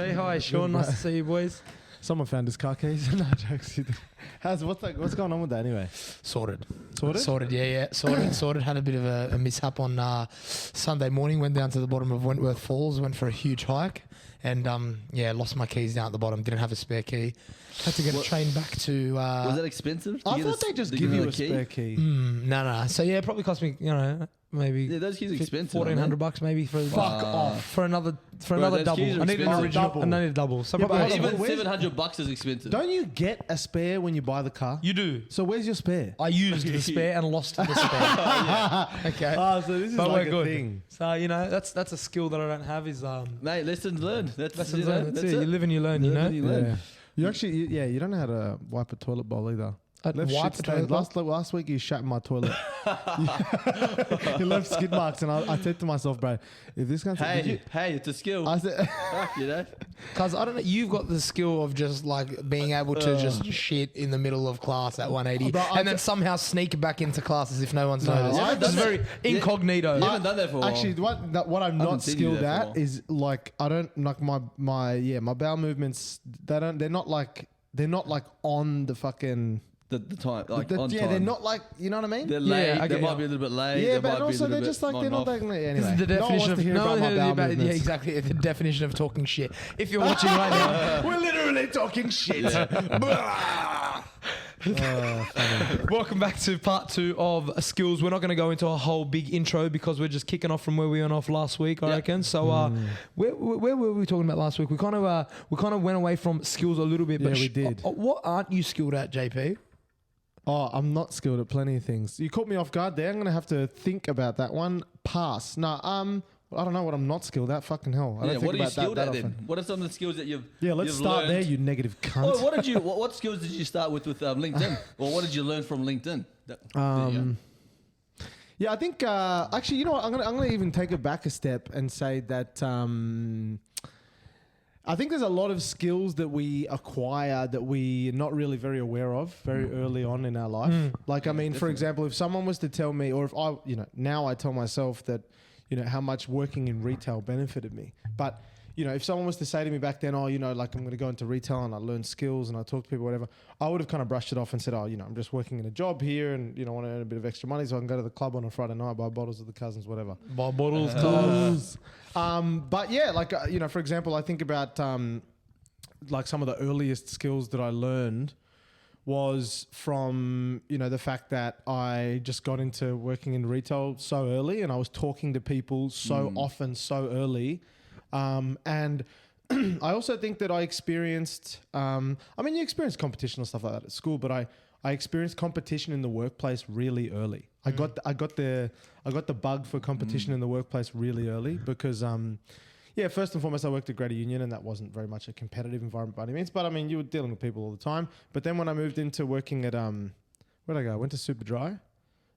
Hey, hi, Sean. Nice to see you, boys. Someone found his car keys. No jokes. What's going on with that anyway? Sorted. Sorted? Yeah. Sorted. Had a bit of a mishap on Sunday morning. Went down to the bottom of Wentworth Falls. Went for a huge hike. And, lost my keys down at the bottom. Didn't have a spare key. Had to get a train back to... was that expensive? I thought they just give you a spare key. No. So, yeah, it probably cost me, maybe... Yeah, those keys are expensive. $1,400 maybe for... Fuck off. For another double. I need an original. I need a double. So probably even $700 is expensive. Don't you get a spare when you buy the car? You do. So where's your spare? I used the spare and lost the spare. Okay. Oh, so this is like a thing. So, that's a skill that I don't have is... Mate, lessons learned. That's it. You live and you learn, you know? Yeah. You actually, you don't know how to wipe a toilet bowl either. Last week you shat in my toilet. You left skid marks, and I said to myself, bro, if this guy's hey, it's a skill. I said, because I don't know, you've got the skill of just like being able to just shit in the middle of class at 180, and then somehow sneak back into class as if no one's noticed. It's very incognito. You haven't done that for a while. Actually, what I'm not skilled at is like I don't like my bowel movements. They're not like on the fucking. The time, like on time. They're not like, you know what I mean? They're late. They might be a little bit late. Yeah, but also they're just like, they're not that... Anyway, this is the definition of... Yeah, exactly. The definition of talking shit. If you're watching right now... We're literally talking shit. Welcome back to part 2 of Skills. We're not going to go into a whole big intro because we're just kicking off from where we went off last week, I reckon. So where were we talking about last week? We kind of went away from skills a little bit. Yeah, we did. What aren't you skilled at, JP? Oh, I'm not skilled at plenty of things. You caught me off guard there. I'm going to have to think about that one. Pass. No, I don't know what I'm not skilled at. Fucking hell. I don't think what are you about skilled that at then? often. What are some of the skills that you've let's start learned? there, you negative cunt. Oh, what skills did you start with LinkedIn? Or what did you learn from LinkedIn? I think actually, you know what? I'm gonna even take it back a step and say that I think there's a lot of skills that we acquire that we're not really very aware of very early on in our life. Like, I mean, for example, if someone was to tell me, or if I, now I tell myself that, how much working in retail benefited me. But, if someone was to say to me back then, like I'm going to go into retail and I learn skills and I talk to people, whatever, I would have kind of brushed it off and said, I'm just working in a job here and, want to earn a bit of extra money so I can go to the club on a Friday night, buy bottles with the cousins, whatever. Buy bottles, cuz. But yeah, like, for example, I think about like some of the earliest skills that I learned was from, the fact that I just got into working in retail so early and I was talking to people so often, so early. And I also think that I experienced, you experience competition and stuff like that at school, but I experienced competition in the workplace really early. I got the bug for competition in the workplace really early because, first and foremost, I worked at Greater Union and that wasn't very much a competitive environment by any means, but you were dealing with people all the time. But then when I moved into working at, where'd I go? I went to Superdry.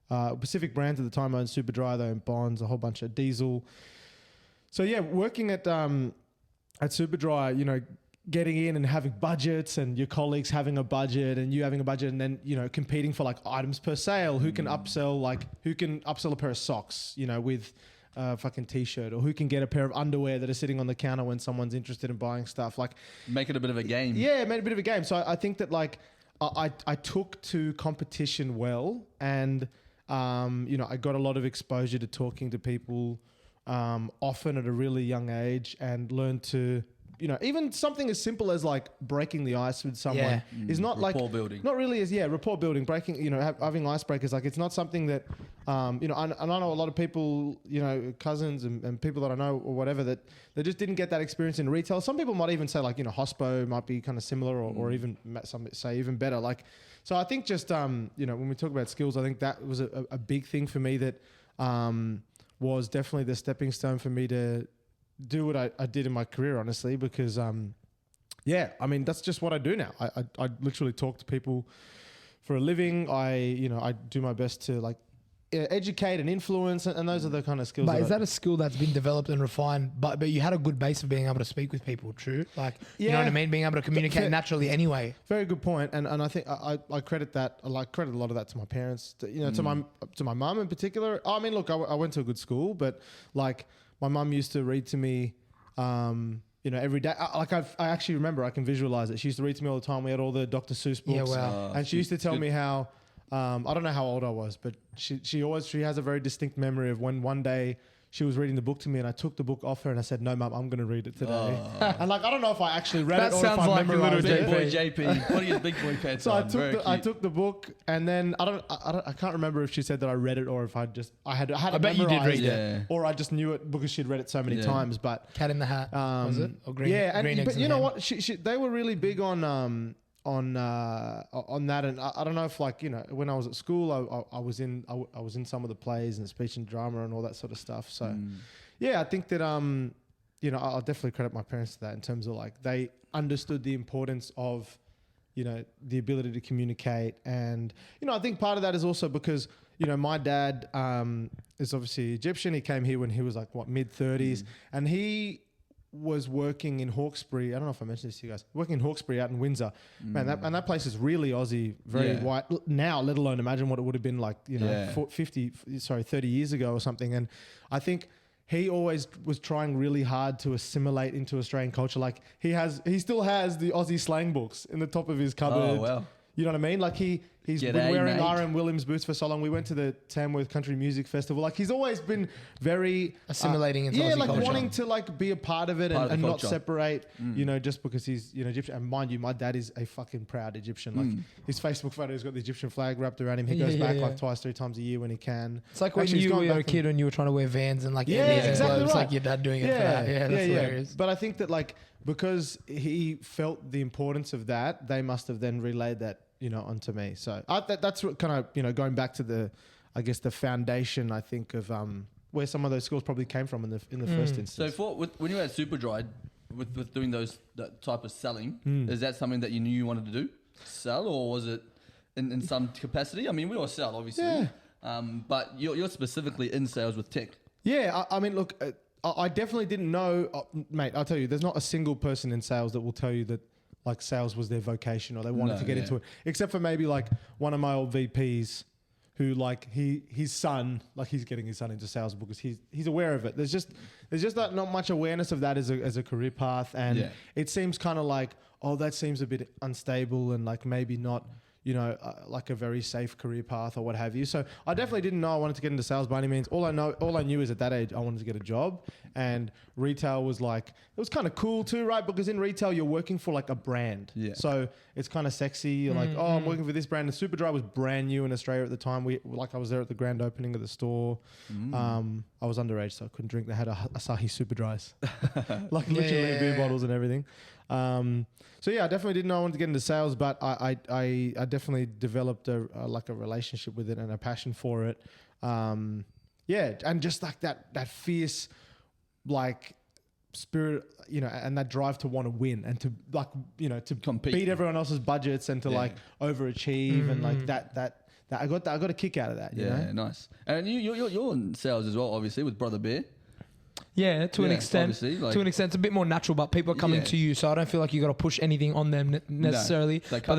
Pacific Brands at the time owned Superdry, they owned Bonds, a whole bunch of diesel. So yeah, working at Superdry, getting in and having budgets and your colleagues having a budget and you having a budget and then, competing for like items per sale, who can upsell a pair of socks, with a fucking t-shirt, or who can get a pair of underwear that are sitting on the counter when someone's interested in buying stuff. Like, make it a bit of a game. Yeah, made a bit of a game. So I think that like I took to competition well and, I got a lot of exposure to talking to people often at a really young age and learn to, even something as simple as like breaking the ice with someone is not like rapport building. Not really as rapport building, breaking, having icebreakers. Like it's not something that, I know a lot of people, cousins and people that I know or whatever that they just didn't get that experience in retail. Some people might even say like, hospo might be kind of similar or even some say even better. Like, so I think just, when we talk about skills, I think that was a big thing for me that, was definitely the stepping stone for me to do what I did in my career, honestly, because, that's just what I do now. I literally talk to people for a living. I do my best to like educate and influence, and those are the kind of skills. But is that a skill that's been developed and refined? But you had a good base of being able to speak with people, true? Like, you know what I mean? Being able to communicate naturally anyway. Very good point. And I think I credit that. I credit a lot of that to my parents. To my mum in particular. I mean, look, I went to a good school, but like my mum used to read to me. you know, every day. I actually remember, I can visualize it. She used to read to me all the time. We had all the Dr. Seuss books. Yeah, wow. And she used to tell me how, I don't know how old I was, but she has a very distinct memory of when one day she was reading the book to me and I took the book off her and I said, no, Mum, I'm going to read it today. And like, I don't know if I actually read That it or sounds if I like a little memorized Big it. boy JP. What are your big boy pants So on? I took the book and then I can't remember if she said that I read it or if I had it bet you did memorized, read it. or I just knew it because she'd read it so many times. But Cat in the Hat, was it? Or Green, yeah, green and, Eggs but you and know Ham? what? They were really big on that, and I don't know if, like, you know, when I was at school, I was in some of the plays and speech and drama and all that sort of stuff. So yeah, I think that you know, I'll definitely credit my parents to that in terms of like they understood the importance of, you know, the ability to communicate. And you know, I think part of that is also because, you know, my dad is obviously Egyptian. He came here when he was like mid-30s, and he was working in Hawkesbury. I don't know if I mentioned this to you guys. Working in Hawkesbury out in Windsor. Man, that place is really Aussie, very white now, let alone imagine what it would have been like, you know, 30 years ago or something. And I think he always was trying really hard to assimilate into Australian culture. Like he still has the Aussie slang books in the top of his cupboard. Oh, wow. You know what I mean? Like he's G'day, been wearing mate. R.M. Williams boots for so long. We went to the Tamworth Country Music Festival. Like he's always been very Assimilating into Aussie like culture. wanting to like be a part of it Part of and the not culture. separate. You know, just because he's, you know, Egyptian. And mind you, my dad is a fucking proud Egyptian. Like his Facebook photo's got the Egyptian flag wrapped around him. He goes back like twice, 3 times a year when he can. It's like when Actually, he's you going were a back kid and you were trying to wear Vans and like Yeah, Indian exactly clothes, right. like your dad doing it for that. Yeah, that's hilarious. But I think that like because he felt the importance of that, they must have then relayed that, you know, onto me. So that's what kind of, you know, going back to the, I guess the foundation, I think, of where some of those skills probably came from in the first instance. So when you were at Superdry with doing that type of selling, is that something that you knew you wanted to do, sell, or was it in some capacity? I mean, we all sell, obviously. Yeah. But you're specifically in sales with tech. Yeah, I mean, look, I definitely didn't know, mate. I'll tell you, there's not a single person in sales that will tell you that like sales was their vocation or they wanted to get into it, except for maybe like one of my old VPs who like his son, like he's getting his son into sales because he's aware of it. There's just not much awareness of that as a career path, and it seems kind of like, oh, that seems a bit unstable and like maybe not, you know, like a very safe career path or what have you. So I definitely didn't know I wanted to get into sales by any means. All I knew is at that age I wanted to get a job, and retail was like, it was kind of cool too, right? Because in retail you're working for like a brand. Yeah. So it's kind of sexy. You're like, oh, I'm working for this brand. And Superdry was brand new in Australia at the time. I was there at the grand opening of the store. I was underage, so I couldn't drink. They had Asahi Superdries, like literally beer bottles and everything. So yeah, I definitely didn't know I wanted to get into sales, but I definitely developed a relationship with it and a passion for it. Yeah, and just like that fierce, like spirit, you know, and that drive to want to win and to like, you know, to compete, beat everyone else's budgets and to like overachieve and like that I got a kick out of that. You know? Nice. And you're in sales as well, obviously, with Brother Bear. Yeah, to an extent. Like, to an extent, it's a bit more natural, but people are coming to you, so I don't feel like you got to push anything on them necessarily. No. They come.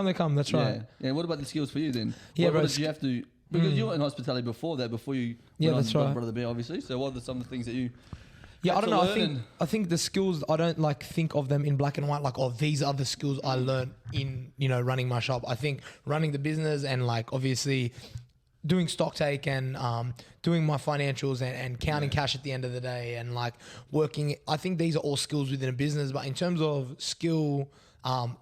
They come. That's right. Yeah. What about the skills for you then? Yeah, what did you have to? Because you were in hospitality before you went that's on right. Brother Bear, obviously. So what are some of the things that you? Yeah, I don't know. I think the skills, I don't like think of them in black and white. Like, oh, these are the skills I learned in, you know, running my shop. I think running the business and like obviously doing stock take and doing my financials and counting cash at the end of the day and like working. I think these are all skills within a business. But in terms of skill,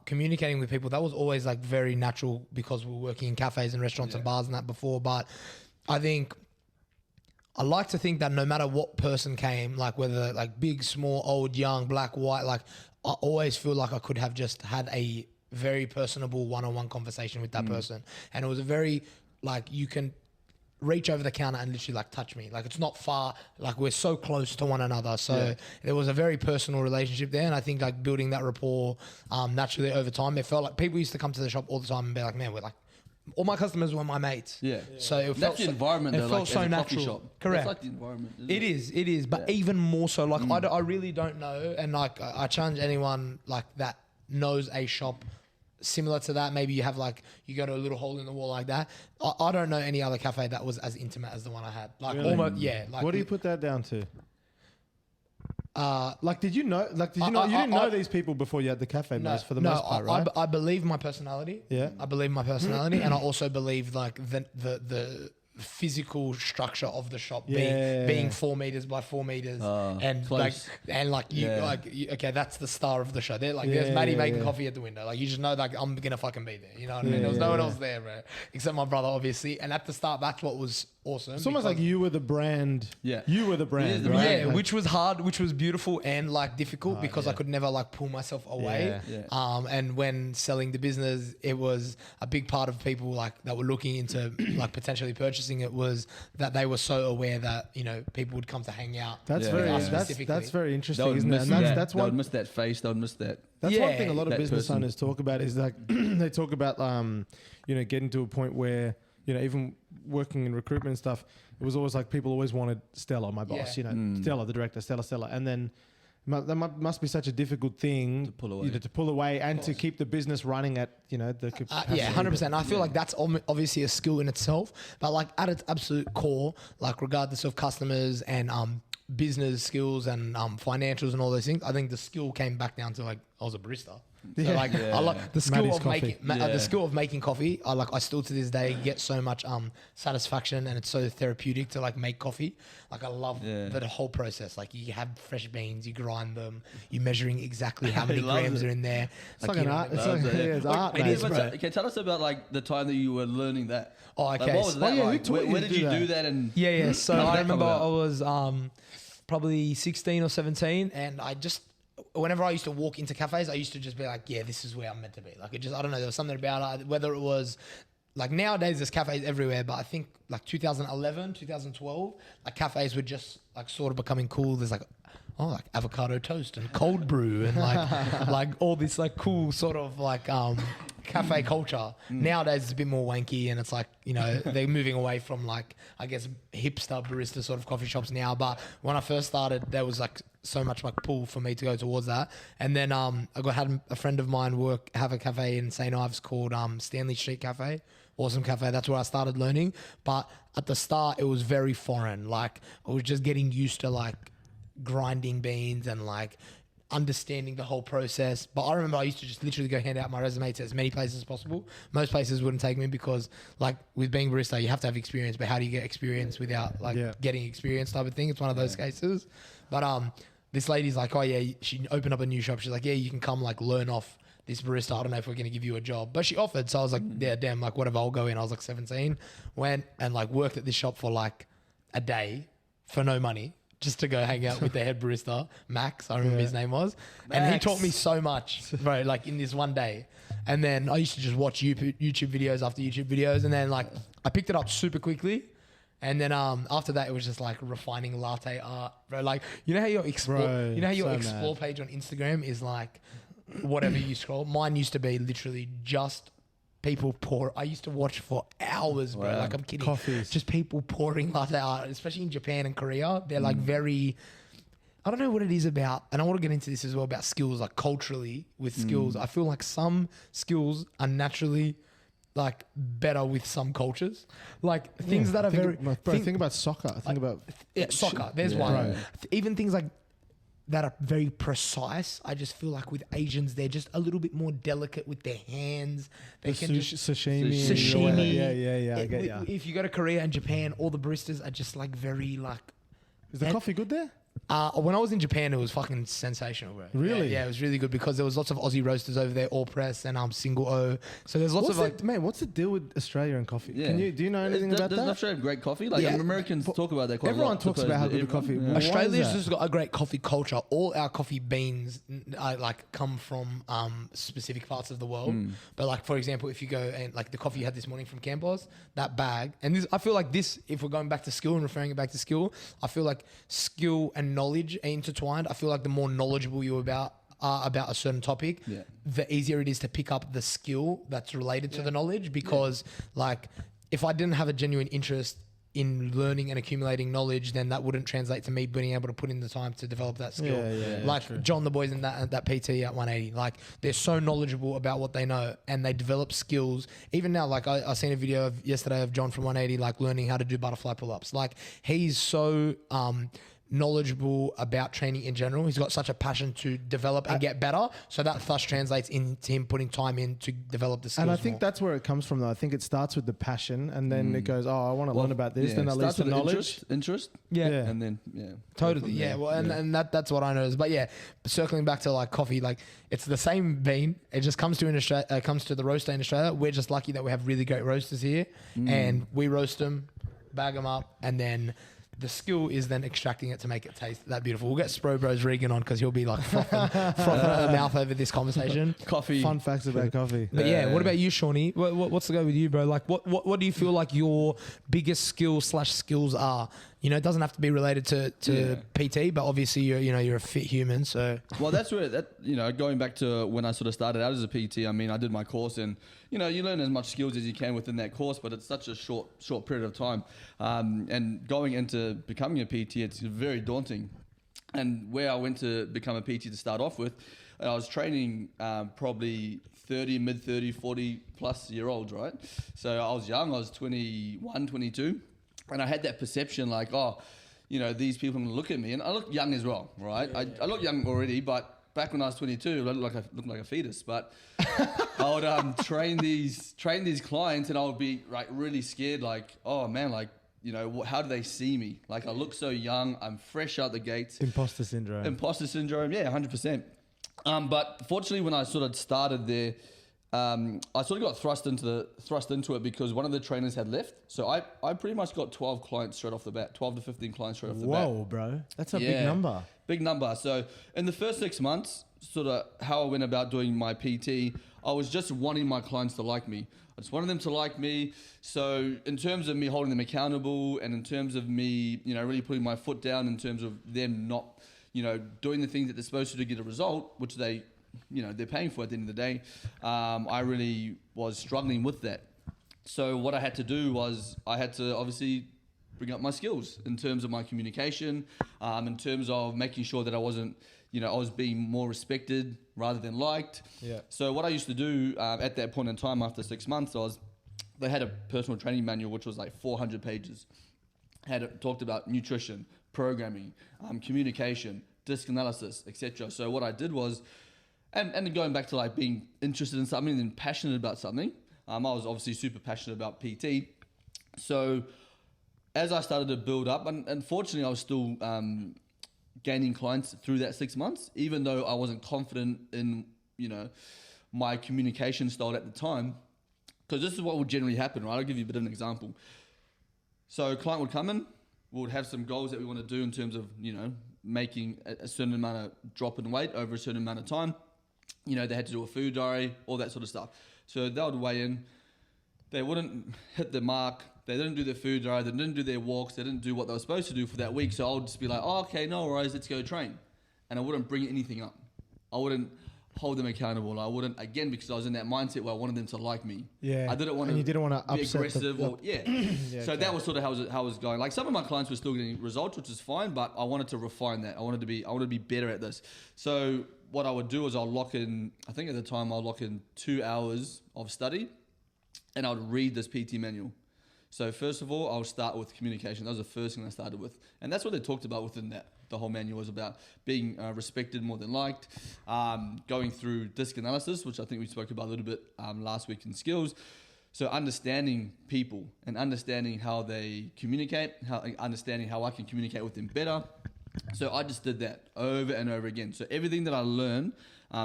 communicating with people, that was always like very natural because we were working in cafes and restaurants and bars and that before. But I think I like to think that no matter what person came, like whether like big, small, old, young, black, white, like I always feel like I could have just had a very personable one-on-one conversation with that person. And it was a very, like, you can reach over the counter and literally like touch me. Like it's not far, like we're so close to one another. So there was a very personal relationship there. And I think like building that rapport naturally over time, it felt like people used to come to the shop all the time and be like, man, we're like, all my customers were my mates. Yeah. So it felt the environment. It felt so natural. Shop. Correct. It's like the environment. It is. But even more so, like I really don't know. And like I challenge anyone like that knows a shop similar to that. Maybe you have like, you go to a little hole in the wall like that. I don't know any other cafe that was as intimate as the one I had. Like almost, yeah. Like what do you put that down to? Like, did you know? Like, did you know? You didn't know these people before you had the cafe, most for the most part, right? I believe my personality. Yeah. I believe my personality, and I also believe like the physical structure of the shop being 4 meters by 4 meters, and close. okay, that's the star of the show. They're like, there's Maddie making coffee at the window. Like, you just know, like, I'm gonna fucking be there. You know what I mean? There was no one else there, bro, except my brother, obviously. And at the start, that's what was awesome. It's almost like you were the brand. Yeah. You were the brand, the right? Yeah, Like, which was hard, which was beautiful and like difficult because I could never like pull myself away. Yeah. And when selling the business, it was a big part of people like that were looking into like potentially purchasing it was that they were so aware that, you know, people would come to hang out. That's Yeah. very Yeah. that's very They interesting, would isn't it? miss And that. that's They would one miss that face. They would miss that. That's one Yeah. thing a lot of That business person. owners talk about is like they talk about you know, getting to a point where, you know, even working in recruitment and stuff, it was always like people always wanted Stella, my boss, you know, Stella, the director, Stella. And then that must be such a difficult thing To pull away. you know, to pull away and to keep the business running at, you know, the capacity. Yeah, 100%. I feel like that's obviously a skill in itself, but like at its absolute core, like regardless of customers and business skills and financials and all those things, I think the skill came back down to like I was a barista. So like I like the skill Maddie's of coffee. making the skill of making coffee. I still to this day get so much satisfaction, and it's so therapeutic to like make coffee. Like I love the whole process. Like you have fresh beans, you grind them, you're measuring exactly how many loves grams it. are in there. It's like an art. It's like it's art, It mate. is, bro. Okay, tell us about like the time that you were learning that. Oh, Like, okay. what was that who like? taught you Where to did do you that? do that? And Yeah. So How did I that come remember about? I was probably 16 or 17, and I just, whenever I used to walk into cafes, I used to just be like, yeah, this is where I'm meant to be. Like, it just, I don't know, there was something about it, whether it was, like nowadays there's cafes everywhere, but I think like 2011, 2012, like cafes were just like sort of becoming cool. There's like, like avocado toast and cold brew and like all this like cool sort of like cafe culture. Nowadays it's a bit more wanky, and it's like, you know, they're moving away from like, I guess, hipster barista sort of coffee shops now. But when I first started, there was like so much like pull for me to go towards that. And then had a friend of mine have a cafe in St. Ives called Stanley Street Cafe. Awesome cafe. That's where I started learning. But at the start, it was very foreign. Like I was just getting used to like grinding beans and like understanding the whole process. But I remember I used to just literally go hand out my resume to as many places as possible. Most places wouldn't take me because like with being barista, you have to have experience, but how do you get experience without like getting experience type of thing? It's one of those cases. But this lady's like, oh yeah, she opened up a new shop. She's like, yeah, you can come like learn off this barista. I don't know if we're going to give you a job, but she offered. So I was like, yeah, damn, like whatever, I'll go in. I was like 17, went and like worked at this shop for like a day for no money, just to go hang out with the head barista, Max, I remember his name was. And he taught me so much, bro, like in this one day. And then I used to just watch YouTube videos after YouTube videos. And then like I picked it up super quickly. And then after that, it was just like refining latte art, bro. Like, you know how your explore page on Instagram is like whatever you scroll? Mine used to be literally just people pour. I used to watch for hours, bro. Wow. Like, I'm kidding. Coffees. Just people pouring latte art, especially in Japan and Korea. They're like very, I don't know what it is about, and I want to get into this as well about skills, like culturally with skills. I feel like some skills are naturally like better with some cultures, like things that are think about soccer. Think about soccer. There's one. Right. Even things like that are very precise. I just feel like with Asians, they're just a little bit more delicate with their hands. They can just sashimi. Yeah. I get ya. If you go to Korea and Japan, all the baristas are just like very like. Is the coffee good there? When I was in Japan, it was fucking sensational, bro. Really? Yeah, it was really good because there was lots of Aussie roasters over there, all press and single O. So there's lots of like. Man, what's the deal with Australia and coffee? Yeah. Do you know anything about Does that? Australia have great coffee? Like Americans talk about that quite a lot. Everyone talks about how good the coffee. Yeah. Why is Australia's that? just got a great coffee culture. All our coffee beans like come from specific parts of the world. But like, for example, if you go and like the coffee you had this morning from Campos, that bag, and this, I feel like this, if we're going back to skill and referring it back to skill, I feel like skill and knowledge are intertwined. I feel like the more knowledgeable you are about a certain topic, the easier it is to pick up the skill that's related to the knowledge. Because like, if I didn't have a genuine interest in learning and accumulating knowledge, then that wouldn't translate to me being able to put in the time to develop that skill. Like John, the boys in that PT at 180, like they're so knowledgeable about what they know and they develop skills. Even now, like I seen a video yesterday of John from 180, like learning how to do butterfly pull-ups. Like he's so knowledgeable about training in general. He's got such a passion to develop and get better. So that thus translates into him putting time in to develop the skills. And I think more. that's where it comes from, though. I think it starts with the passion, and then it goes, "Oh, I want to learn about this." Then that leads to knowledge. Interest. Yeah. And then Totally, yeah. Well, and that's what I noticed. But yeah, circling back to like coffee, like it's the same bean. It just comes to comes to the roaster in Australia. We're just lucky that we have really great roasters here, and we roast them, bag them up, and then the skill is then extracting it to make it taste that beautiful. We'll get Spro Bros Regan on because he'll be like frothing at the mouth over this conversation. Coffee. Fun facts about coffee. But yeah, what about you, Shawnee? What's the go with you, bro? Like, what do you feel like your biggest skills are? You know, it doesn't have to be related to PT, but obviously you're a fit human. So well, that's where going back to when I sort of started out as a PT. I mean, I did my course, and you learn as much skills as you can within that course, but it's such a short period of time. And going into becoming a PT, it's very daunting. And where I went to become a PT to start off with, I was training probably 30, mid 30, 40 plus year olds, right? So I was young. I was 21, 22. And I had that perception like, these people are going to look at me. And I look young as well, right? I look young already, but back when I was 22, I looked like a fetus. But I would train these clients, and I would be like really scared, like, oh man, like, how do they see me? Like, I look so young. I'm fresh out the gates. Imposter syndrome, yeah, 100%. But fortunately, when I sort of started there, I sort of got thrust into it because one of the trainers had left. So I pretty much got 12 clients straight off the bat, 12 to 15 clients straight off the bat. Whoa, bro. That's a big number. Big number. So in the first 6 months, sort of how I went about doing my PT, I was just wanting my clients to like me. I just wanted them to like me. So in terms of me holding them accountable, and in terms of me, really putting my foot down in terms of them not, doing the things that they're supposed to get a result, which they're paying for at the end of the day. I really was struggling with that. So what I had to do was I had to obviously bring up my skills in terms of my communication, in terms of making sure that I wasn't, I was being more respected rather than liked. Yeah. So what I used to do at that point in time after 6 months they had a personal training manual, which was like 400 pages. Talked about nutrition, programming, communication, disc analysis, etc. So what I did was, and going back to like being interested in something and passionate about something, I was obviously super passionate about PT. So as I started to build up, and unfortunately I was still gaining clients through that 6 months, even though I wasn't confident in, my communication style at the time, because this is what would generally happen, right? I'll give you a bit of an example. So a client would come in, we would have some goals that we want to do in terms of, making a certain amount of drop in weight over a certain amount of time. They had to do a food diary, all that sort of stuff. So they would weigh in. They wouldn't hit the mark. They didn't do their food diary. They didn't do their walks. They didn't do what they were supposed to do for that week. So I would just be like, oh, okay, no worries, let's go train. And I wouldn't bring anything up. I wouldn't hold them accountable. I wouldn't, again, because I was in that mindset where I wanted them to like me. Yeah. I didn't want and you didn't want to be upset aggressive the or so okay. that was sort of how it was going. Like some of my clients were still getting results, which is fine, but I wanted to refine that. I wanted to be better at this. So what I would do is I'll lock in, I think at the time I'll lock in 2 hours of study, and I would read this PT manual. So first of all, I'll start with communication. That was the first thing I started with. And that's what they talked about within that. The whole manual was about being respected more than liked, going through disc analysis, which I think we spoke about a little bit last week in skills. So understanding people and understanding how they communicate, understanding how I can communicate with them better. So I just did that over and over again. So everything that I learned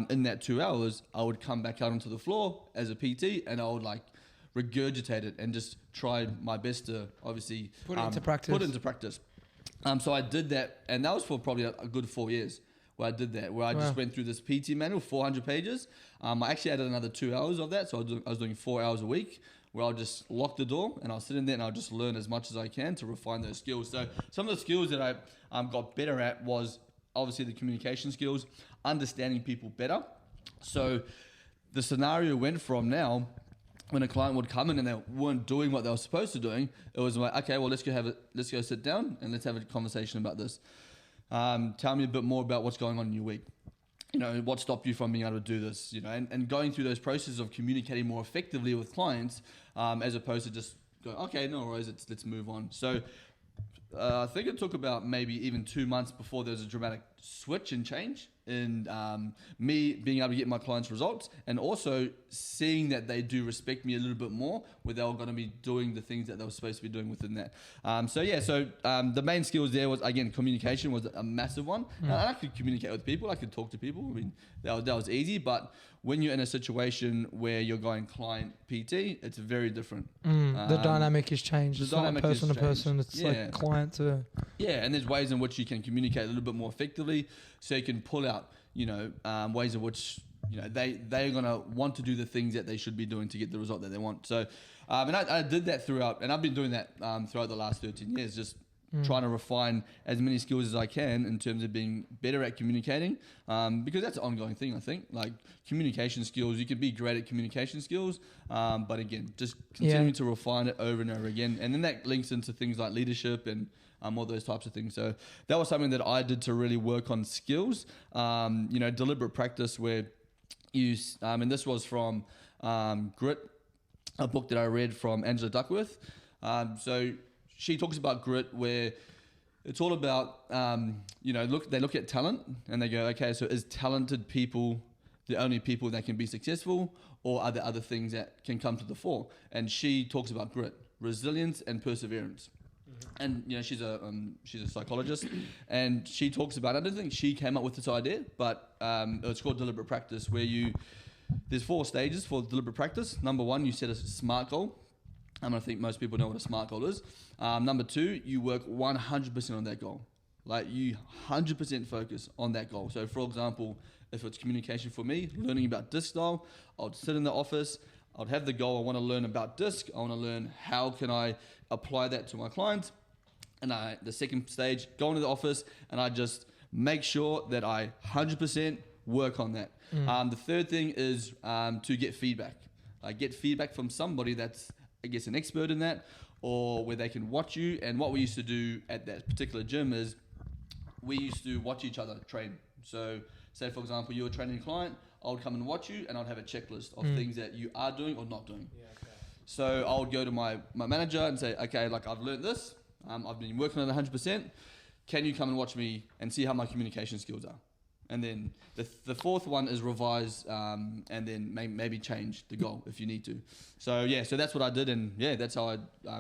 in that 2 hours, I would come back out onto the floor as a PT, and I would regurgitate it and just try my best to obviously put it into practice. So I did that, and that was for probably a good 4 years where I did that, where I just went through this PT manual, 400 pages. I actually added another 2 hours of that, so I was doing 4 hours a week, where I'll just lock the door and I'll sit in there and I'll just learn as much as I can to refine those skills. So some of the skills that I got better at was obviously the communication skills, understanding people better. So the scenario went from now, when a client would come in and they weren't doing what they were supposed to doing, it was like, okay, well, let's go sit down and let's have a conversation about this. Tell me a bit more about what's going on in your week. What stopped you from being able to do this? And going through those processes of communicating more effectively with clients, as opposed to just going, okay, no worries, let's move on. So I think it took about maybe even 2 months before there was a dramatic switch and change in me being able to get my clients results, and also seeing that they do respect me a little bit more, where they're going to be doing the things that they were supposed to be doing within that. So the main skills there was, again, communication was a massive one. And I could communicate with people, I could talk to people. I mean, that was easy, but when you're in a situation where you're going client PT, it's very different. The dynamic has changed. It's not person to person. It's like client to... Yeah, and there's ways in which you can communicate a little bit more effectively, so you can pull out, ways in which, they're going to want to do the things that they should be doing to get the result that they want. So, and I did that throughout, and I've been doing that throughout the last 13 years, just trying to refine as many skills as I can in terms of being better at communicating, because that's an ongoing thing, I think. Like communication skills, you can be great at communication skills, but again, just continuing to refine it over and over again. And then that links into things like leadership and all those types of things. So that was something that I did to really work on skills, deliberate practice where you, and this was from Grit, a book that I read from Angela Duckworth. So she talks about grit, where it's all about, they look at talent and they go, okay, so is talented people the only people that can be successful, or are there other things that can come to the fore? And she talks about grit, resilience, and perseverance. And she's a psychologist, and she talks about, I don't think she came up with this idea, but it's called deliberate practice, where there's 4 stages for deliberate practice. Number 1, you set a SMART goal. I think most people know what a SMART goal is. Number 2, you work 100% on that goal. Like you 100% focus on that goal. So for example, if it's communication for me, learning about disc style, I'd sit in the office, I'd have the goal, I want to learn about disc, I want to learn how can I apply that to my clients. And the second stage, go into the office and I just make sure that I 100% work on that. The third thing is to get feedback. Get feedback from somebody that's, I guess, an expert in that, or where they can watch you. And what we used to do at that particular gym is we used to watch each other train. So say, for example, you were training a client, I would come and watch you, and I'd have a checklist of things that you are doing or not doing. Yeah, okay. So I would go to my manager and say, okay, like I've learned this, I've been working on it 100%. Can you come and watch me and see how my communication skills are? And then the fourth one is revise, and then maybe change the goal if you need to. So so that's what I did, and that's how I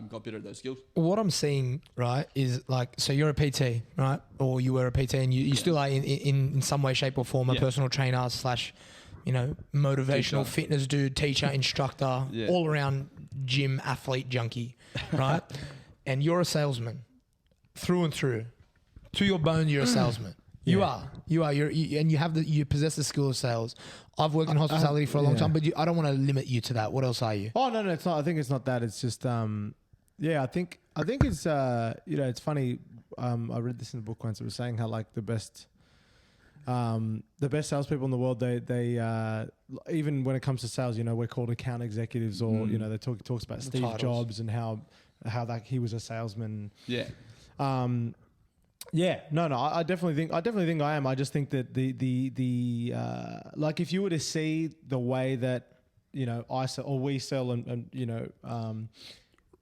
got better at those skills. What I'm seeing, right, is like, so you're a PT, right, or you were a PT, and you still are in some way, shape, or form a personal trainer / motivational fitness dude, teacher, instructor, all around gym athlete junkie, right? And you're a salesman through and through. To your bones, you're a salesman. You are. And you possess the skill of sales. I've worked in hospitality for a long time, but I don't want to limit you to that. What else are you? Oh, no, it's not. I think it's not that. It's just, I think it's, it's funny. I read this in the book once. It was saying how like the best salespeople in the world, they even when it comes to sales, we're called account executives, or they talks about Steve Jobs and how that he was a salesman. Yeah. I definitely think I am. I just think that the like if you were to see the way that I sell or we sell and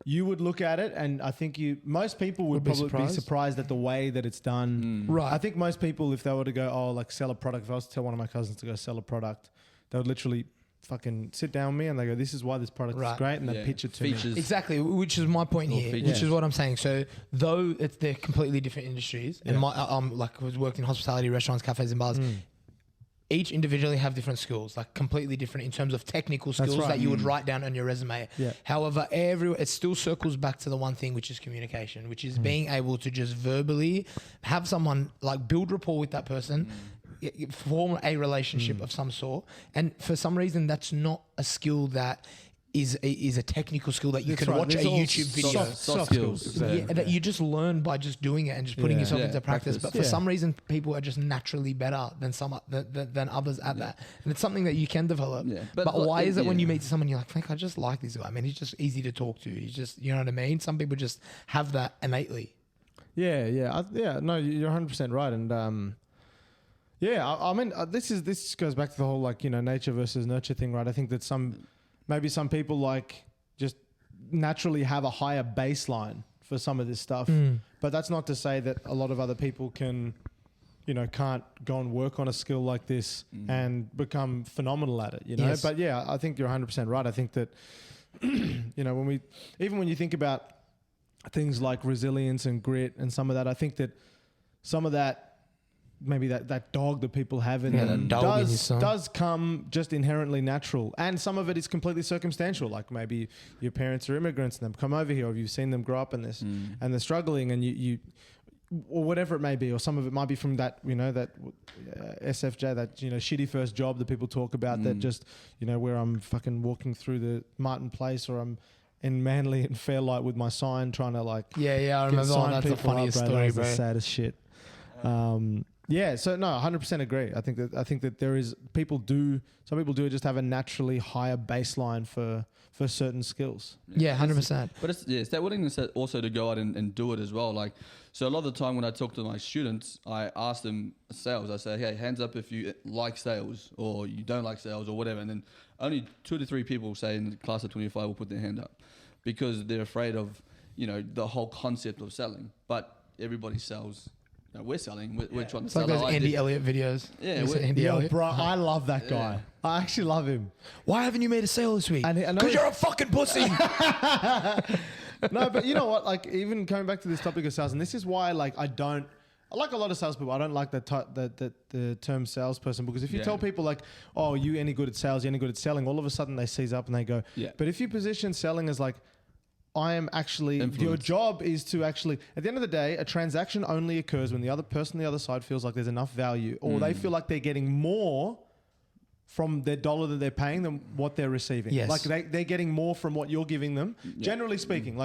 you would look at it, and I think most people would probably be surprised at the way that it's done. Right. I think most people, if they were to go, sell a product, if I was to tell one of my cousins to go sell a product, they would literally fucking sit down with me and they go, this is why this product is great, and they pitch it to me. Exactly, which is my point here, which is what I'm saying. So though they're completely different industries, and I was working in hospitality, restaurants, cafes and bars, each individually have different skills, like completely different in terms of technical skills that you would write down on your resume. Yeah. However, it still circles back to the one thing, which is communication, which is being able to just verbally have someone like build rapport with that person, form a relationship of some sort. And for some reason, that's not a skill that is a technical skill that you can watch a YouTube video. Soft skills. That you just learn by just doing it and just putting yourself into practice. But for some reason, people are just naturally better than than others at that. And it's something that you can develop. Yeah. But why is it when you meet someone, you're like, I just like this guy. I mean, he's just easy to talk to. He's just, you know what I mean? Some people just have that innately. No, you're 100% right. And I mean, this goes back to the whole nature versus nurture thing, right? I think that maybe some people just naturally have a higher baseline for some of this stuff. But that's not to say that a lot of other people can't go and work on a skill like this and become phenomenal at it, Yes. But yeah, I think you're 100% right. I think that, when you think about things like resilience and grit and some of that, I think that some of that, maybe that dog that people have in them does come just inherently natural. And some of it is completely circumstantial. Like maybe your parents are immigrants and they've come over here, or you've seen them grow up in this and they're struggling, and you or whatever it may be, or some of it might be from that, SFJ, that, shitty first job that people talk about, that just, where I'm fucking walking through the Martin Place, or I'm in Manly and Fairlight with my sign trying to I remember that. That's the funniest story, bro. That was the saddest shit. Yeah, so no, 100% agree. I think that some people do just have a naturally higher baseline for certain skills. Yeah, 100%. But it's that willingness also to go out and do it as well. Like, so a lot of the time when I talk to my students, I ask them sales. I say, hey, hands up if you like sales or you don't like sales or whatever. And then only 2 to 3 people, say in the class of 25, will put their hand up because they're afraid of, the whole concept of selling. But everybody sells. We're selling. We're trying to it's sell. like those Andy Elliott videos. Yeah, Andy Elliott. Bro, I love that guy. Yeah. I actually love him. Why haven't you made a sale this week? Because you're a fucking pussy. No, but you know what? Like, even coming back to this topic of sales, and this is why, I don't. I like a lot of salespeople. I don't like the term salesperson, because if you tell people oh, you any good at sales, you any good at selling, all of a sudden they seize up and they go. Yeah. But if you position selling as I am actually, Influence. your job is to actually, at the end of the day, a transaction only occurs when the other person on the other side feels like there's enough value, or they feel like they're getting more from their dollar that they're paying than what they're receiving. Yes. Like they're getting more from what you're giving them. Yeah. Generally speaking,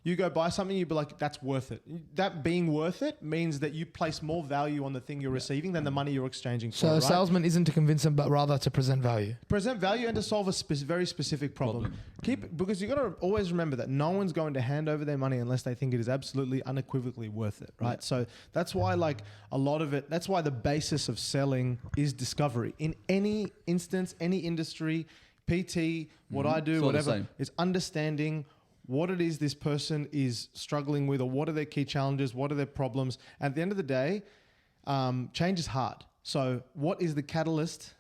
you go buy something, you'd be like, that's worth it. That being worth it means that you place more value on the thing you're receiving than the money you're exchanging for. So a right? salesman isn't to convince them, but rather to present value. Present value and to solve a very specific problem. Because you got to always remember that no one's going to hand over their money unless they think it is absolutely unequivocally worth it, right? Yeah. So that's why a lot of it, that's why the basis of selling is discovery. In any instance, any industry, PT, what I do, whatever, is understanding what it is this person is struggling with, or what are their key challenges, what are their problems. At the end of the day, change is hard. So what is the catalyst?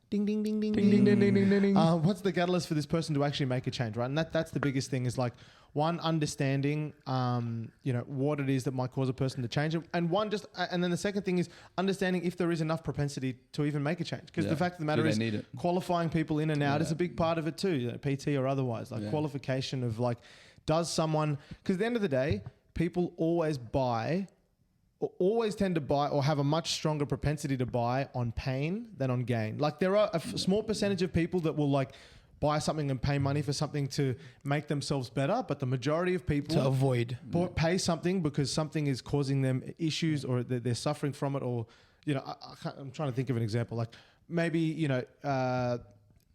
Ding, ding, ding, ding, ding, ding, ding, ding, ding, ding. What's the catalyst for this person to actually make a change, right? And that's the biggest thing, is one, understanding, what it is that might cause a person to change, and then the second thing is understanding if there is enough propensity to even make a change. Because the fact of the matter is, qualifying people in and out is a big part of it too, PT or otherwise. Qualification of does someone? Because at the end of the day, people always tend to buy, or have a much stronger propensity to buy on pain than on gain. There are a small percentage of people that will buy something and pay money for something to make themselves better, but the majority of people to avoid pay something because something is causing them issues, or they're suffering from it, or I'm trying to think of an example. Maybe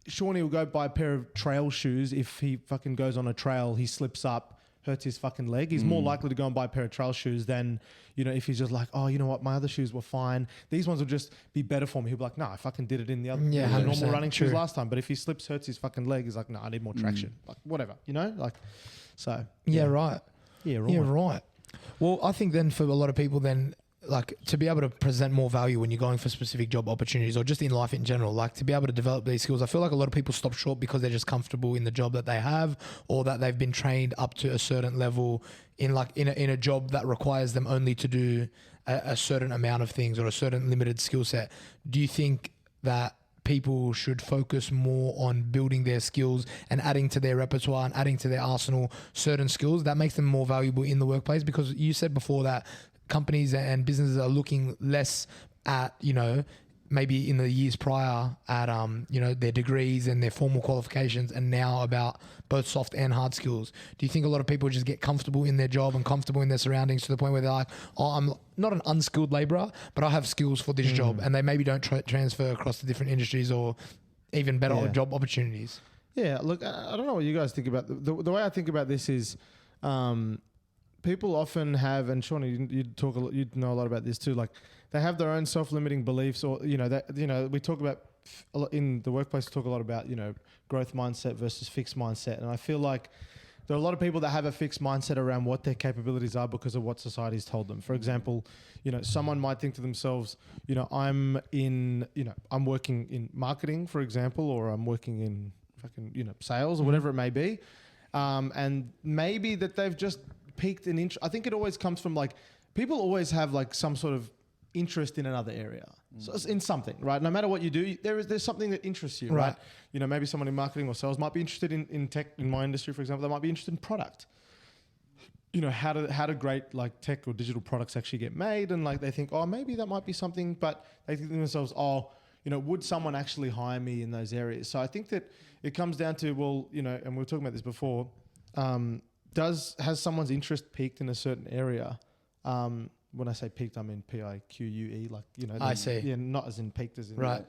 Shawnee will go buy a pair of trail shoes. If he fucking goes on a trail, he slips up, hurts his fucking leg. He's more likely to go and buy a pair of trail shoes than, if he's just oh, you know what, my other shoes were fine, these ones will just be better for me. He'll be like, no, I fucking did it in the other normal running shoes last time. But if he slips, hurts his fucking leg, he's like, no, I need more traction. Whatever, so. Yeah, right. Yeah, right. Yeah, right. Well, I think then for a lot of people then, to be able to present more value when you're going for specific job opportunities, or just in life in general, to be able to develop these skills. I feel like a lot of people stop short because they're just comfortable in the job that they have, or that they've been trained up to a certain level in a job that requires them only to do a certain amount of things, or a certain limited skill set. Do you think that people should focus more on building their skills and adding to their repertoire and adding to their arsenal certain skills that makes them more valuable in the workplace? Because you said before that companies and businesses are looking less at, maybe in the years prior at, their degrees and their formal qualifications, and now about both soft and hard skills. Do you think a lot of people just get comfortable in their job and comfortable in their surroundings to the point where they're like, oh, I'm not an unskilled laborer, but I have skills for this job, and they maybe don't transfer across to different industries or even better job opportunities? Yeah, look, I don't know what you guys think about. The way I think about this is, people often have, and Shawnee, you know a lot about this too. They have their own self-limiting beliefs, or we talk about in the workplace. We talk a lot about growth mindset versus fixed mindset, and I feel like there are a lot of people that have a fixed mindset around what their capabilities are because of what society's told them. For example, someone might think to themselves, I'm working in marketing, for example, or I'm working in fucking, sales or whatever it may be. And maybe that they've just peaked in interest. I think it always comes from like, people always have like some sort of interest in another area. So it's in something, right? No matter what you do, there's something that interests you, right? Maybe someone in marketing or sales might be interested in tech. In my industry, for example, they might be interested in product. How do great like tech or digital products actually get made? And like they think, oh, maybe that might be something, but they think to themselves, oh, would someone actually hire me in those areas? So I think that it comes down to, well, and we were talking about this before, has someone's interest peaked in a certain area? When I say peaked, I mean P-I-Q-U-E, like, I see. Yeah, not as in peaked as in... Right.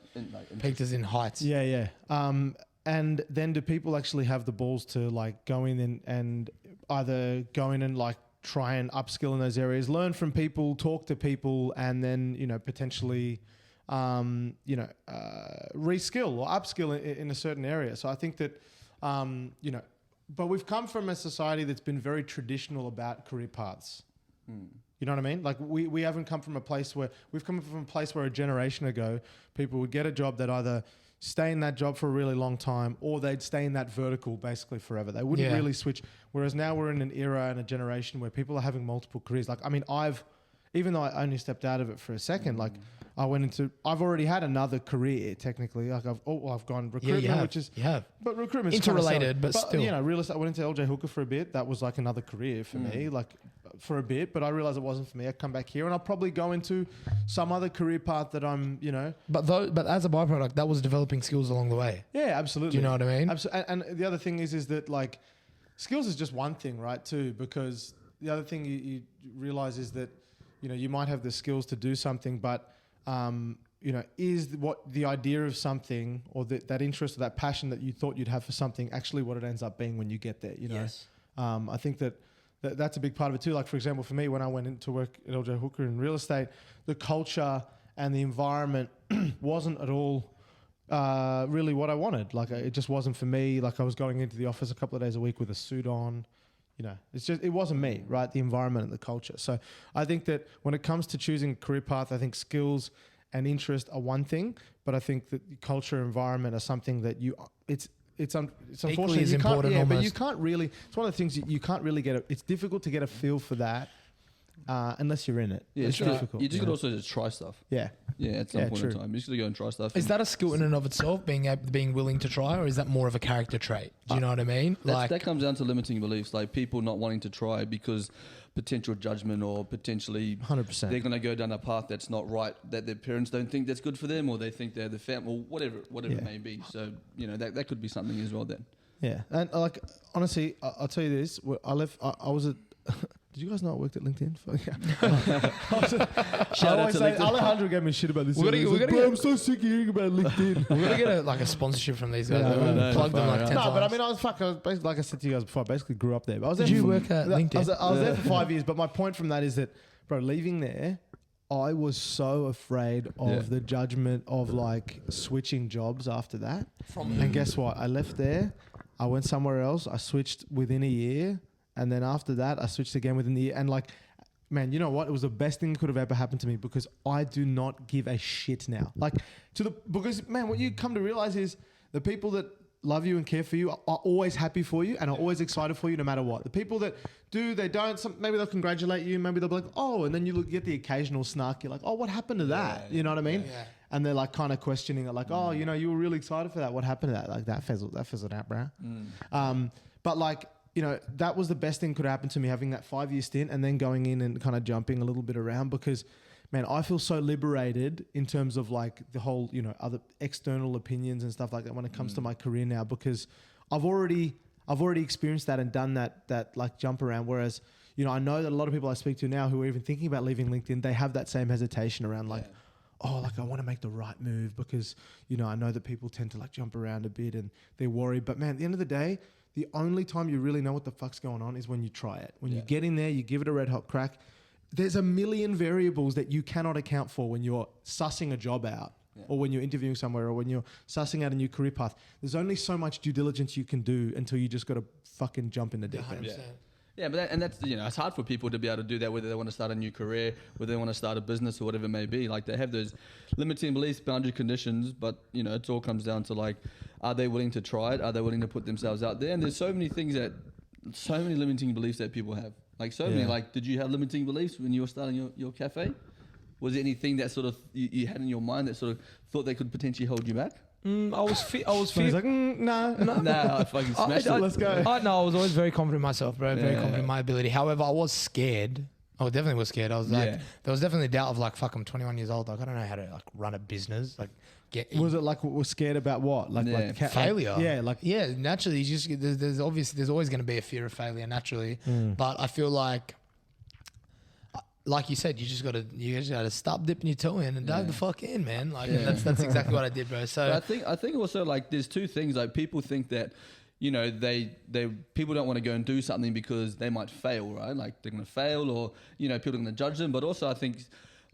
Peaked as in heights. Yeah. And then do people actually have the balls to like go in and either go in and like try and upskill in those areas, learn from people, talk to people, and then, potentially, reskill or upskill in a certain area. So I think that, but we've come from a society that's been very traditional about career paths. You know what I mean? Like we haven't come from a place where we've come from a place where a generation ago, people would get a job that either stay in that job for a really long time or they'd stay in that vertical basically forever. They wouldn't really switch. Whereas now we're in an era and a generation where people are having multiple careers. Like, I mean, even though I only stepped out of it for a second, like I've already had another career technically. Like I've gone recruitment, which is, but recruitment is interrelated, but still, real estate. I went into LJ Hooker for a bit. That was like another career for me, like for a bit, but I realized it wasn't for me. I come back here and I'll probably go into some other career path that I'm, But as a byproduct, that was developing skills along the way. Yeah, absolutely. Do you know what I mean? And the other thing is that like skills is just one thing, right? Too, because the other thing you realize is that, you might have the skills to do something, but is what the idea of something or that interest or that passion that you thought you'd have for something actually what it ends up being when you get there, Yes. I think that's a big part of it too. Like, for example, for me, when I went into work at LJ Hooker in real estate, the culture and the environment wasn't at all really what I wanted. Like, it just wasn't for me. Like, I was going into the office a couple of days a week with a suit on. It wasn't me, right? The environment and the culture. So I think that when it comes to choosing a career path, I think skills and interest are one thing, but I think that culture and environment are something that it's unfortunately as important. But you can't really. It's one of the things you can't really get. It's difficult to get a feel for that unless you're in it. Yeah, it's difficult. You just got also just try stuff. Yeah. Yeah, at some point in time, you just gotta go and try stuff. Is that a skill in and of itself, being willing to try, or is that more of a character trait? Do you know what I mean? That comes down to limiting beliefs, like people not wanting to try because potential judgment or potentially 100%. They're gonna go down a path that's not right, that their parents don't think that's good for them, or they think they're the family, or whatever it may be. So that could be something as well. Then. Yeah, and like honestly, I'll tell you this: I left. I was at. Did you guys know I worked at LinkedIn? Shout out to LinkedIn. Alejandro gave me shit about this. I'm so sick of hearing about LinkedIn. We're gonna get a sponsorship from these guys. Plug them like 10 times. But I mean, I was basically, like I said to you guys before, I basically grew up there. But I was Did you work at LinkedIn? I was there for 5 years. But my point from that is that, bro, leaving there, I was so afraid of the judgment of like switching jobs after that. And guess what? I left there. I went somewhere else. I switched within a year. And then after that, I switched again within the year. And like, man, you know what? It was the best thing that could have ever happened to me because I do not give a shit now. Like, because, man, what you come to realize is the people that love you and care for you are always happy for you and are always excited for you no matter what. The people that they don't, maybe they'll congratulate you, maybe they'll be like, oh, and then you get the occasional snark. You're like, oh, what happened to that? You know what I mean? Yeah. And they're like kind of questioning it, like, oh, you were really excited for that. What happened to that? Like that fizzled out, bro. But like, that was the best thing could happen to me, having that 5-year stint and then going in and kind of jumping a little bit around because, man, I feel so liberated in terms of like the whole, other external opinions and stuff like that when it comes to my career now because I've already experienced that and done that like jump around. Whereas, I know that a lot of people I speak to now who are even thinking about leaving LinkedIn, they have that same hesitation around like, oh, like I want to make the right move because, I know that people tend to like jump around a bit and they're worried. But man, at the end of the day, the only time you really know what the fuck's going on is when you try it. When you get in there, you give it a red hot crack. There's a million variables that you cannot account for when you're sussing a job out. or when you're interviewing somewhere, or when you're sussing out a new career path. There's only so much due diligence you can do until you just got to fucking jump in the deep end. Yeah, but that's it's hard for people to be able to do that, whether they want to start a new career, whether they want to start a business or whatever it may be. Like, they have those limiting beliefs, boundary conditions, but it all comes down to, like, are they willing to try it? Are they willing to put themselves out there? And there's so many limiting beliefs that people have. Like, so many. Like, did you have limiting beliefs when you were starting your cafe? Was there anything that sort of you had in your mind that sort of thought they could potentially hold you back? I was He's like, no. Nah, I fucking smashed it. Let's go. I was always very confident in myself, bro. Very confident in my ability. However, I was scared. I definitely was scared. I was like, there was definitely doubt of, like, fuck, I'm 21 years old. Like, I don't know how to, like, run a business. Like, was it like, we're scared about what? Like failure. Naturally, you just there's always going to be a fear of failure naturally. But I feel like you said, you just gotta stop dipping your toe in and dive the fuck in, man. Like, that's exactly what I did, bro. So but I think also, like, there's two things. Like, people think that people don't want to go and do something because they might fail, right? Like, they're gonna fail, or people are gonna judge them. But also, I think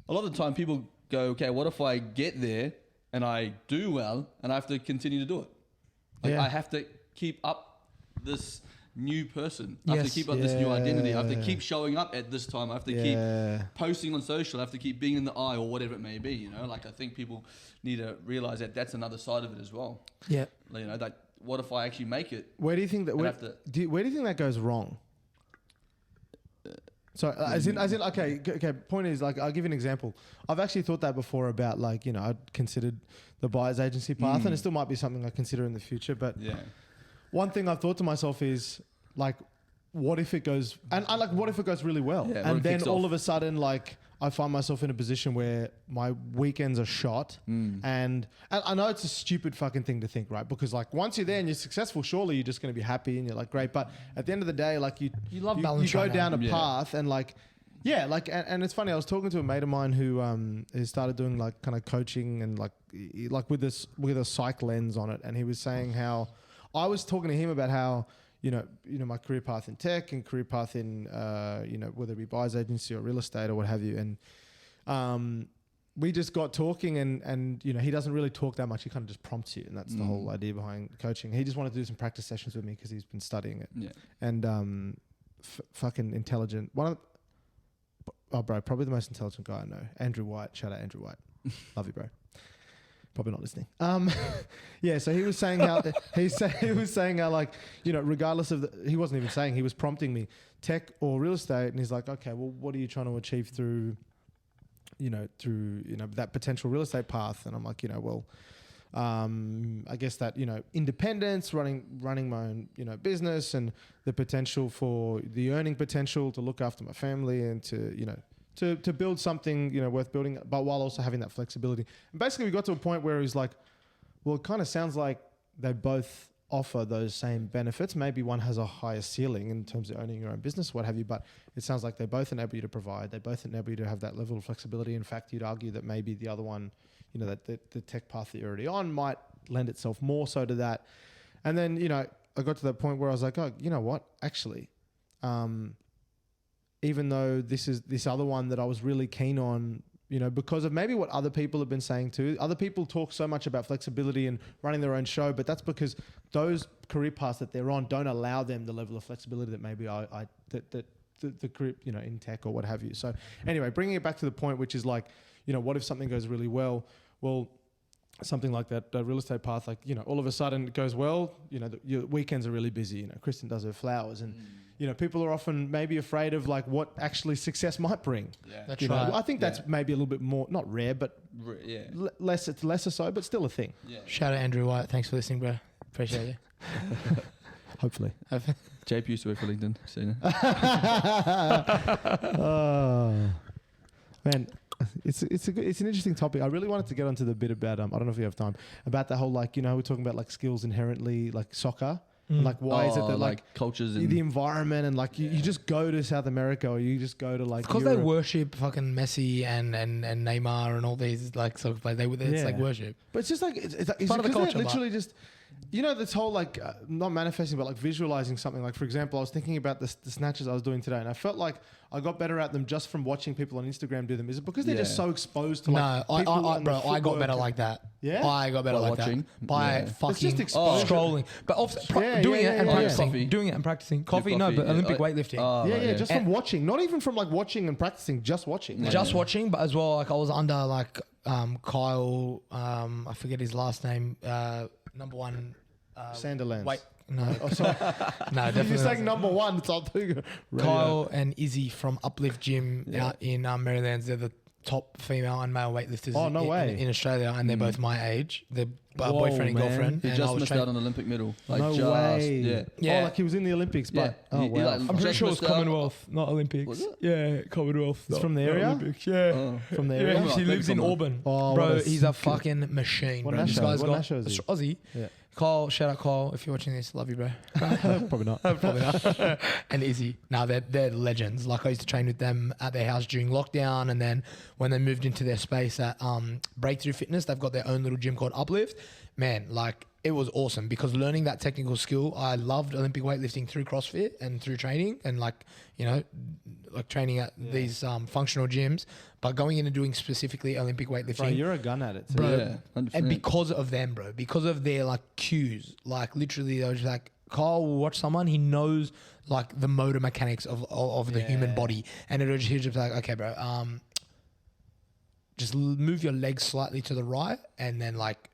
a lot of the time people go, okay, what if I get there and I do well and I have to continue to do it? Like, I have to keep up this new person. I have to keep up this new identity. I have to keep showing up at this time. I have to keep posting on social. I have to keep being in the eye, or whatever it may be. Like, I think people need to realize that that's another side of it as well. Yeah. Like, what if I actually make it? Where do you think that? Where do you think that goes wrong? So, as in, okay. Point is, like, I'll give you an example. I've actually thought that before about, like, I'd considered the buyer's agency path, and it still might be something I consider in the future. But one thing I've thought to myself is, like, what if it goes, and I like, what if it goes really well, and then all of a sudden, like, I find myself in a position where my weekends are shot, and I know it's a stupid fucking thing to think, right? Because, like, once you're there and you're successful, surely you're just going to be happy and you're like, great. But at the end of the day, like, you love balance. You go down a path, and, like, and it's funny. I was talking to a mate of mine who started doing, like, kind of coaching and, like with a psych lens on it, and he was saying how I was talking to him about how my career path in tech and career path in, whether it be buyer's agency or real estate or what have you. And we just got talking, and he doesn't really talk that much. He kind of just prompts you. And that's the whole idea behind coaching. He just wanted to do some practice sessions with me because he's been studying it. Yeah. And fucking intelligent. Bro, probably the most intelligent guy I know. Andrew White. Shout out Andrew White. Love you, bro. Probably not listening. So he was saying how like, regardless of he wasn't even saying, he was prompting me, tech or real estate, and he's like, okay, well, what are you trying to achieve through that potential real estate path? And I'm like, I guess that, independence, running my own, business, and the potential for the earning potential to look after my family and to build something, worth building, but while also having that flexibility. And basically we got to a point where he's like, well, it kind of sounds like they both offer those same benefits. Maybe one has a higher ceiling in terms of owning your own business, what have you, but it sounds like they both enable you to provide. They both enable you to have that level of flexibility. In fact, you'd argue that maybe the other one, that the tech path that you're already on might lend itself more so to that. And then, I got to that point where I was like, oh, you know what? Actually, even though this other one that I was really keen on, because of maybe what other people have been saying too. Other people talk so much about flexibility and running their own show, but that's because those career paths that they're on don't allow them the level of flexibility that maybe the career, in tech or what have you. So anyway, bringing it back to the point, which is like, what if something goes really well? Well, something like that real estate path, like, all of a sudden it goes well, your weekends are really busy. Kristen does her flowers, and people are often maybe afraid of, like, what actually success might bring. Yeah, that's right. I think that's maybe a little bit more, not rare, but it's lesser so, but still a thing. Yeah. Shout out Andrew White. Thanks for listening, bro. Appreciate you. Hopefully. JP used to work for LinkedIn. Oh, man. It's an interesting topic. I really wanted to get onto the bit about I don't know if we have time, about the whole, like, we're talking about, like, skills inherently, like soccer, and, like, why is it that, like cultures and the environment, and, like, you just go to South America, or you just go to, like, because they worship fucking Messi and Neymar and all these, like, sort of, like, it's like worship. But it's just like it's part of the culture. Literally just You know, this whole like not manifesting, but like visualizing something. Like for example, I was thinking about the snatches I was doing today, and I felt like I got better at them just from watching people on Instagram do them. Is it because they're just so exposed to like bro, I got better like that. Yeah? I got better By like watching? that by Yeah. fucking It's just exposure. scrolling, but doing it and practicing. Coffee. Doing it and practicing. Coffee, no, coffee, but yeah. Olympic weightlifting. Yeah, just from watching, not even from like watching and practicing, just watching. Like, Just watching, but as well, like I was under like Kyle, I forget his last name, number one. Sanderlands. Wait, no, Oh, sorry. no, If you're definitely. saying number one, it's all too Kyle and Izzy from Uplift Gym out in Maryland. They're the top female and male weightlifters Oh, no way. in Australia, and they're both my age. They're Whoa, boyfriend and man. girlfriend. He and I just was missed train- out on Olympic medal. Like No just, way. Yeah. Yeah. Oh, like he was in the Olympics, but Yeah. oh He- wow. like, I'm pretty just sure it was missed out. Commonwealth, not Olympics. Was it? Yeah, Commonwealth. It's from the area? Olympics, yeah. Oh. From the Yeah, area. he lives in Auburn. Oh, Bro, what a he's a sick- fucking machine, What bro. This national- guy's what got national is he? Aussie. Yeah. Kyle, shout out Kyle if you're watching this. Love you, bro. Probably not. Probably not. And Izzy. No, they're legends. Like I used to train with them at their house during lockdown, and then when they moved into their space at Breakthrough Fitness, they've got their own little gym called Uplift. Man, like it was awesome because learning that technical skill, I loved Olympic weightlifting through CrossFit and through training and like, you know, like training at these functional gyms, but going in and doing specifically Olympic weightlifting. Bro, you're a gun at it. Too. Bro, Yeah, 100%. and because of them, bro, because of their like cues, like literally they were just like, Kyle will watch someone, he knows like the motor mechanics of the human body, and it'll just, he'll just be like, okay, bro, just move your legs slightly to the right, and then like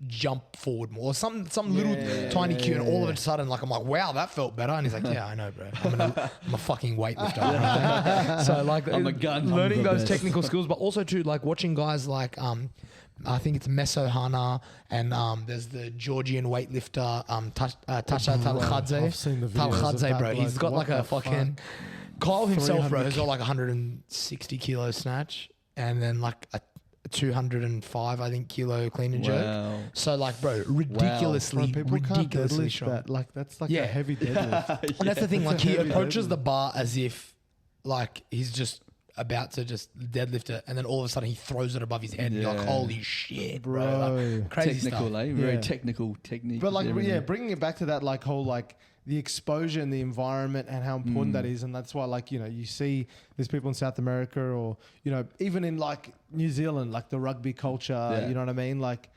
jump forward more, or some little tiny cue, and all of a sudden, like I'm like, wow, that felt better, and he's like, yeah, I know, bro, I'm a fucking weightlifter. Right? So like, I'm a gun. learning I'm the those best. technical skills, but also too like watching guys like I think it's Meso Hana, and there's the Georgian weightlifter Tasha Talkhadze. I've seen the videos of that, bro. He's like, got what like a the fucking Kyle himself, bro. 300 Has got like 160 kilo snatch, and then like a 205, I think, kilo clean and jerk. Wow. So like, bro, ridiculously, Bro, people can't ridiculously deadlift strong. that. Like that's like Yeah. a heavy deadlift. And that's the thing. Like he heavy approaches deadlift. the bar as if like he's just about to just deadlift it, and then all of a sudden he throws it above his head. And you're like, Yeah. holy shit, bro! Bro. Like, crazy Technical, stuff. eh? Very Yeah. technical technique. But like, everything. yeah, bringing it back to that like whole like the exposure and the environment and how important that is, and that's why like, you know, you see there's people in South America or, you know, even in like New Zealand, like the rugby culture, you know what I mean? Like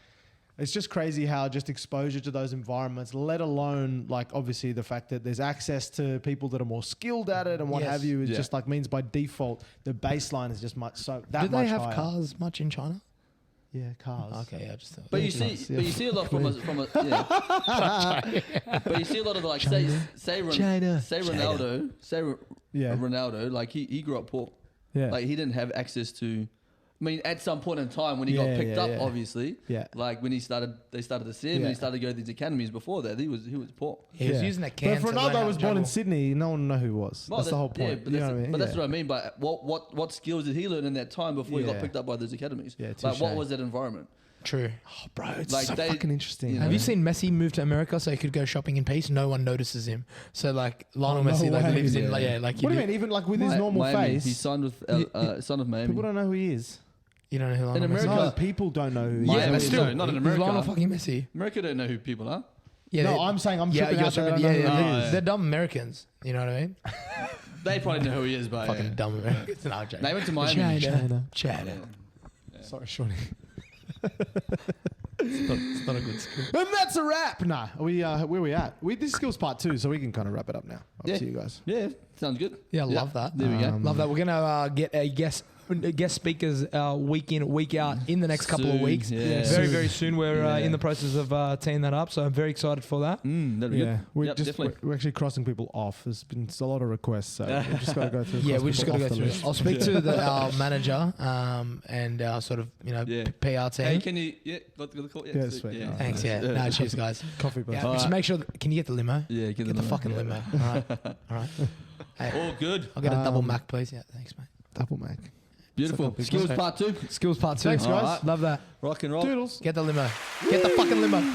it's just crazy how just exposure to those environments, let alone like obviously the fact that there's access to people that are more skilled at it and what Yes. have you, is Yeah. just like means by default the baseline is just much so that Do much they have higher. cars much in China? Yeah, cars. Okay, yeah, just But you Yeah, see, nice, yeah. but you see a lot from a yeah. But you see a lot of the, like say China. Ronaldo, Yeah. Ronaldo, like he grew up poor. Yeah. Like he didn't have access to. I mean, at some point in time when he Yeah, got picked yeah, up, yeah. obviously, Yeah. like when they started to see him, Yeah. and he started to go to these academies. Before that, he was poor. He was Yeah. using a But can. if to learn Ronaldo how was to born in juggle. Sydney, no one would know who he was. Well, That's the whole point. Yeah, but You that's, know what I mean? but that's Yeah. what I mean by what skills did he learn in that time before he got Yeah. picked up by those academies? Yeah, like what touche. was that environment? True. Oh, bro, it's Like so they- fucking interesting. you Have know. you seen Messi move to America so he could go shopping in peace? No one notices him. So like Lionel Oh, no Messi like way. lives in Yeah. like like What do you mean? Even like with his normal Miami. face, He signed with son of Miami. people don't know who he is. You don't know who Lionel Messi America- No, is? people don't know who he Yeah, is. but but still, still, not in he's America. Lionel fucking Messi. America don't know who people are. Yeah, No, they- I'm saying I'm yeah, tripping you're out that I tripping- don't yeah, know who yeah, he yeah. is. they're dumb Americans. You know what I mean? They probably know who he is, but Fucking yeah. dumb Americans. No, I'm joking. They went to Miami. China. Sorry, Shawnee. It's not a good skill. And that's a wrap. Nah, where we at? This is skills part 2, so we can kind of wrap it up now. Up Yeah. to you guys. Yeah, sounds good. Yeah, love that. There we go. Love that. We're gonna get a guest speakers week in, week out in the next couple of Soon, weeks. yeah. Very, very soon. We're Yeah. in the process of teeing that up, so I'm very excited for that. That'd be Yeah, good. we're Yep, just definitely. we're actually crossing people off. There's been a lot of requests, so we just got to go through. Yeah, cross we just got people to go off the through it. list. I'll speak to our manager and our sort of Yeah. PR team. Hey, can you? Yeah, got the call. Yeah, sweet, sweet. yeah. Thanks. Yeah. No, cheers, guys. Coffee, bro. Yeah, just make sure. Can you get the limo? Yeah, Get the fucking limo. All right. All right. Hey, All good. I'll get a double Mac, please. Yeah. Thanks, mate. Double Mac. Beautiful. big Skills one. part 2. Skills part 2. Thanks, guys. Alright. Love that. Rock and roll. Doodles. Get the limo. Get the fucking limo.